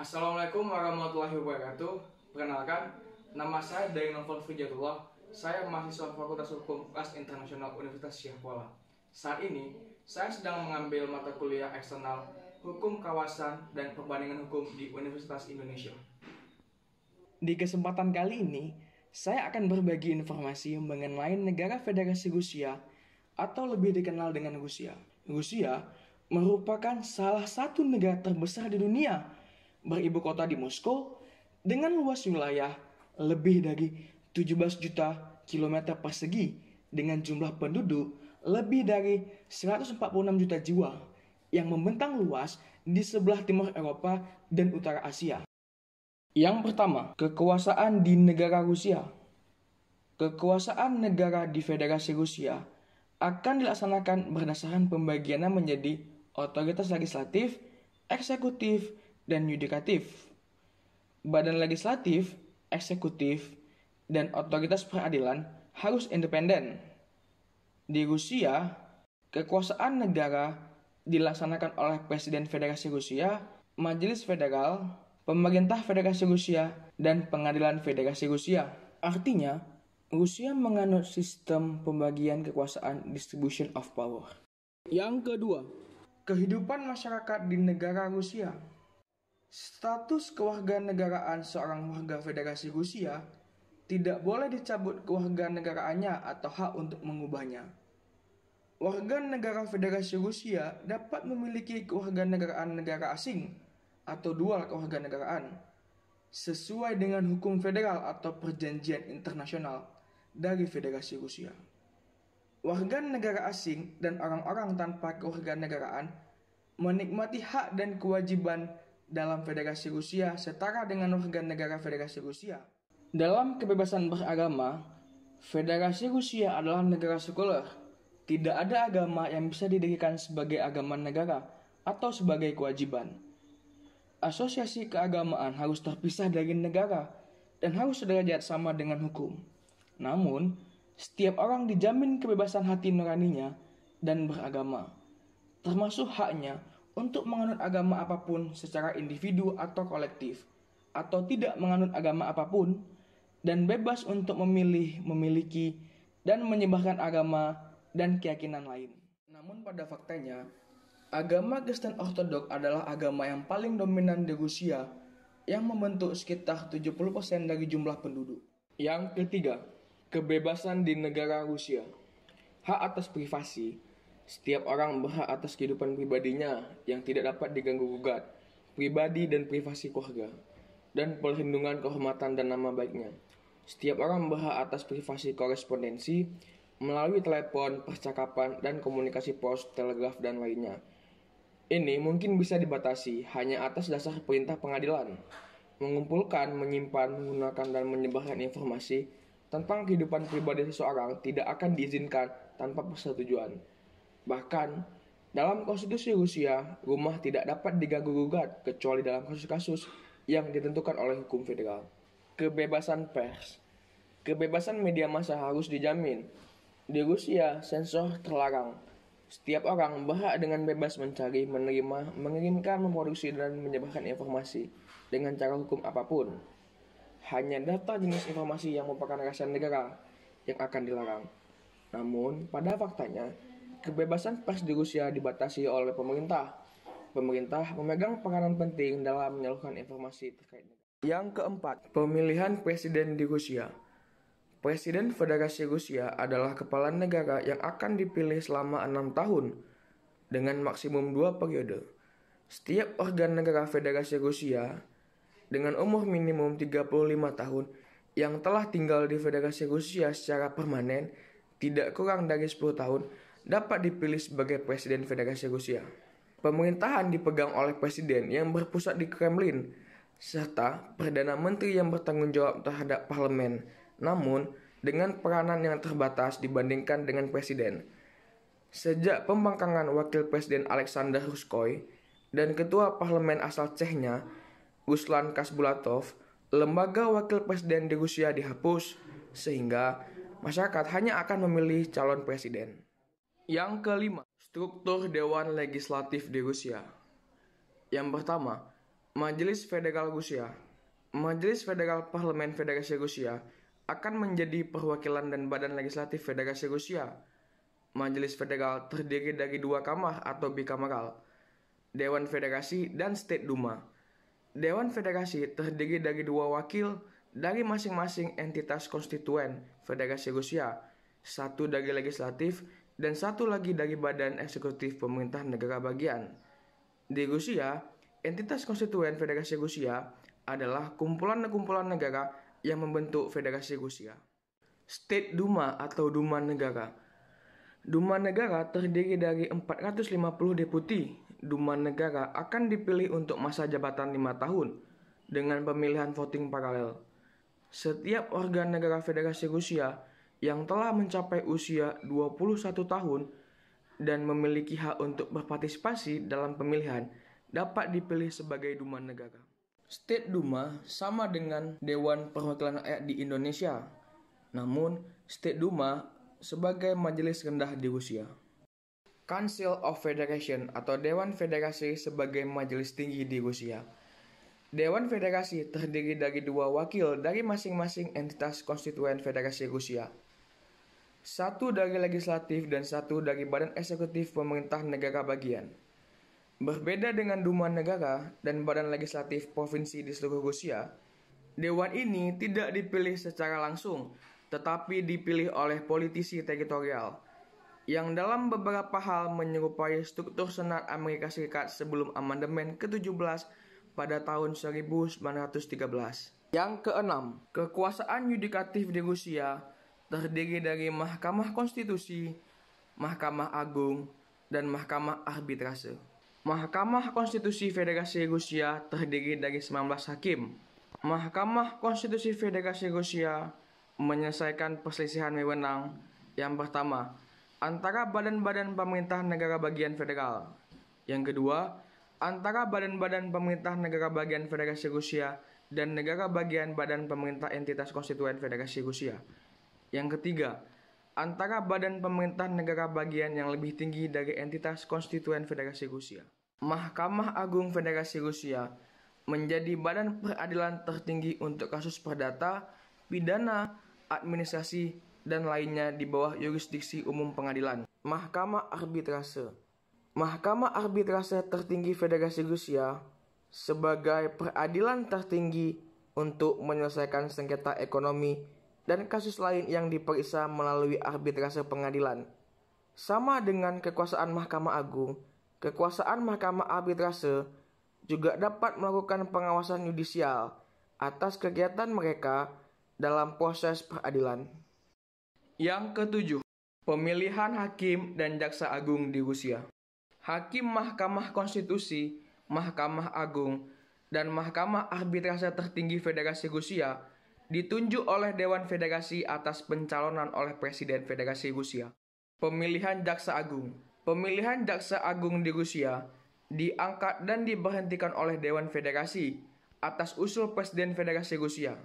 Assalamualaikum warahmatullahi wabarakatuh. Perkenalkan, nama saya Dainoval Fijatullah. Saya mahasiswa Fakultas Hukum Kelas Internasional Universitas Syahkuala. Saat ini, saya sedang mengambil mata kuliah eksternal Hukum Kawasan dan Perbandingan Hukum di Universitas Indonesia. Di kesempatan kali ini, saya akan berbagi informasi mengenai negara Federasi Rusia atau lebih dikenal dengan Rusia. Rusia merupakan salah satu negara terbesar di dunia, beribu kota di Moskow dengan luas wilayah lebih dari 17 juta kilometer persegi dengan jumlah penduduk lebih dari 146 juta jiwa yang membentang luas di sebelah timur Eropa dan utara Asia. Yang pertama, kekuasaan di negara Rusia. Kekuasaan negara di Federasi Rusia akan dilaksanakan berdasarkan pembagiannya menjadi otoritas legislatif, eksekutif, dan yudikatif. Badan legislatif, eksekutif, dan otoritas peradilan harus independen. Di Rusia, kekuasaan negara dilaksanakan oleh Presiden Federasi Rusia, Majelis Federal, Pemerintah Federasi Rusia, dan Pengadilan Federasi Rusia. Artinya, Rusia menganut sistem pembagian kekuasaan distribution of power. Yang kedua, kehidupan masyarakat di negara Rusia. Status kewarganegaraan seorang warga Federasi Rusia tidak boleh dicabut kewarganegaraannya atau hak untuk mengubahnya. Warga negara Federasi Rusia dapat memiliki kewarganegaraan negara asing atau dual kewarganegaraan sesuai dengan hukum federal atau perjanjian internasional dari Federasi Rusia. Warga negara asing dan orang-orang tanpa kewarganegaraan menikmati hak dan kewajiban dalam Federasi Rusia setara dengan warga negara Federasi Rusia. Dalam kebebasan beragama, Federasi Rusia adalah negara sekuler. Tidak ada agama yang bisa didirikan sebagai agama negara atau sebagai kewajiban. Asosiasi keagamaan harus terpisah dari negara dan harus sederajat sama dengan hukum. Namun, setiap orang dijamin kebebasan hati nuraninya dan beragama, termasuk haknya untuk menganut agama apapun secara individu atau kolektif, atau tidak menganut agama apapun, dan bebas untuk memilih, memiliki, dan menyebarkan agama dan keyakinan lain. Namun pada faktanya, agama Kristen Ortodok adalah agama yang paling dominan di Rusia yang membentuk sekitar 70% dari jumlah penduduk. Yang ketiga, kebebasan di negara Rusia. Hak atas privasi. Setiap orang berhak atas kehidupan pribadinya yang tidak dapat diganggu-gugat, pribadi dan privasi keluarga, dan perlindungan kehormatan dan nama baiknya. Setiap orang berhak atas privasi korespondensi melalui telepon, percakapan, dan komunikasi pos, telegraf, dan lainnya. Ini mungkin bisa dibatasi hanya atas dasar perintah pengadilan. Mengumpulkan, menyimpan, menggunakan, dan menyebarkan informasi tentang kehidupan pribadi seseorang tidak akan diizinkan tanpa persetujuan. Bahkan, dalam konstitusi Rusia, rumah tidak dapat diganggu-gugat kecuali dalam kasus-kasus yang ditentukan oleh hukum federal. Kebebasan pers. Kebebasan media massa harus dijamin. Di Rusia, sensor terlarang. Setiap orang berhak dengan bebas mencari, menerima, mengirimkan, memproduksi, dan menyebarkan informasi dengan cara hukum apapun. Hanya daftar jenis informasi yang merupakan rahasia negara yang akan dilarang. Namun, pada faktanya, kebebasan pers di Rusia dibatasi oleh pemerintah. Pemerintah memegang peranan penting dalam menyalurkan informasi terkait negara. Yang keempat, pemilihan presiden di Rusia. Presiden Federasi Rusia adalah kepala negara yang akan dipilih selama 6 tahun dengan maksimum 2 periode. Setiap organ negara Federasi Rusia dengan umur minimum 35 tahun yang telah tinggal di Federasi Rusia secara permanen tidak kurang dari 10 tahun dapat dipilih sebagai Presiden Federasi Rusia. Pemerintahan dipegang oleh Presiden yang berpusat di Kremlin, serta Perdana Menteri yang bertanggung jawab terhadap parlemen, namun dengan peranan yang terbatas dibandingkan dengan Presiden. Sejak pembangkangan Wakil Presiden Alexander Ruskoy dan Ketua Parlemen asal Chechnya, Ruslan Kasbulatov, lembaga Wakil Presiden di Rusia dihapus, sehingga masyarakat hanya akan memilih calon presiden. Yang kelima, struktur Dewan Legislatif di Rusia. Yang pertama, Majelis Federal Rusia. Majelis Federal Parlemen Federasi Rusia akan menjadi perwakilan dan badan legislatif Federasi Rusia. Majelis Federal terdiri dari 2 kamar atau bikameral, Dewan Federasi dan State Duma. Dewan Federasi terdiri dari 2 wakil dari masing-masing entitas konstituen Federasi Rusia, 1 dari legislatif dan 1 lagi dari badan eksekutif pemerintah negara bagian. Di Rusia, entitas konstituen Federasi Rusia adalah kumpulan-kumpulan negara yang membentuk Federasi Rusia. State Duma atau Duma Negara. Duma Negara terdiri dari 450 deputi. Duma Negara akan dipilih untuk masa jabatan 5 tahun dengan pemilihan voting paralel. Setiap warga negara Federasi Rusia yang telah mencapai usia 21 tahun dan memiliki hak untuk berpartisipasi dalam pemilihan dapat dipilih sebagai Duma Negara. State Duma sama dengan Dewan Perwakilan Rakyat di Indonesia, namun State Duma sebagai majelis rendah di Rusia. Council of Federation atau Dewan Federasi sebagai majelis tinggi di Rusia. Dewan Federasi terdiri dari 2 wakil dari masing-masing entitas konstituen Federasi Rusia. 1 dari legislatif dan 1 dari badan eksekutif pemerintah negara bagian. Berbeda dengan Duma Negara dan badan legislatif provinsi di seluruh Rusia, dewan ini tidak dipilih secara langsung, tetapi dipilih oleh politisi teritorial, yang dalam beberapa hal menyerupai struktur Senat Amerika Serikat sebelum amandemen ke-17 pada tahun 1913. Yang keenam, kekuasaan yudikatif di Rusia terdiri dari Mahkamah Konstitusi, Mahkamah Agung, dan Mahkamah Arbitrase. Mahkamah Konstitusi Federasi Rusia terdiri dari 19 hakim. Mahkamah Konstitusi Federasi Rusia menyelesaikan perselisihan wewenang yang pertama antara badan-badan pemerintah negara bagian federal. Yang kedua, antara badan-badan pemerintah negara bagian Federasi Rusia dan negara bagian badan pemerintah entitas konstituen Federasi Rusia. Yang ketiga, antara badan pemerintah negara bagian yang lebih tinggi dari entitas konstituen Federasi Rusia. Mahkamah Agung Federasi Rusia menjadi badan peradilan tertinggi untuk kasus perdata, pidana, administrasi, dan lainnya di bawah yurisdiksi umum pengadilan. Mahkamah Arbitrase. Mahkamah Arbitrase tertinggi Federasi Rusia sebagai peradilan tertinggi untuk menyelesaikan sengketa ekonomi dan kasus lain yang diperiksa melalui arbitrase pengadilan. Sama dengan kekuasaan Mahkamah Agung, kekuasaan Mahkamah Arbitrase juga dapat melakukan pengawasan yudisial atas kegiatan mereka dalam proses peradilan. Yang ketujuh, pemilihan hakim dan jaksa agung di Rusia. Hakim Mahkamah Konstitusi, Mahkamah Agung, dan Mahkamah Arbitrase tertinggi Federasi Rusia ditunjuk oleh Dewan Federasi atas pencalonan oleh Presiden Federasi Rusia. Pemilihan jaksa agung. Pemilihan jaksa agung di Rusia diangkat dan diberhentikan oleh Dewan Federasi atas usul Presiden Federasi Rusia.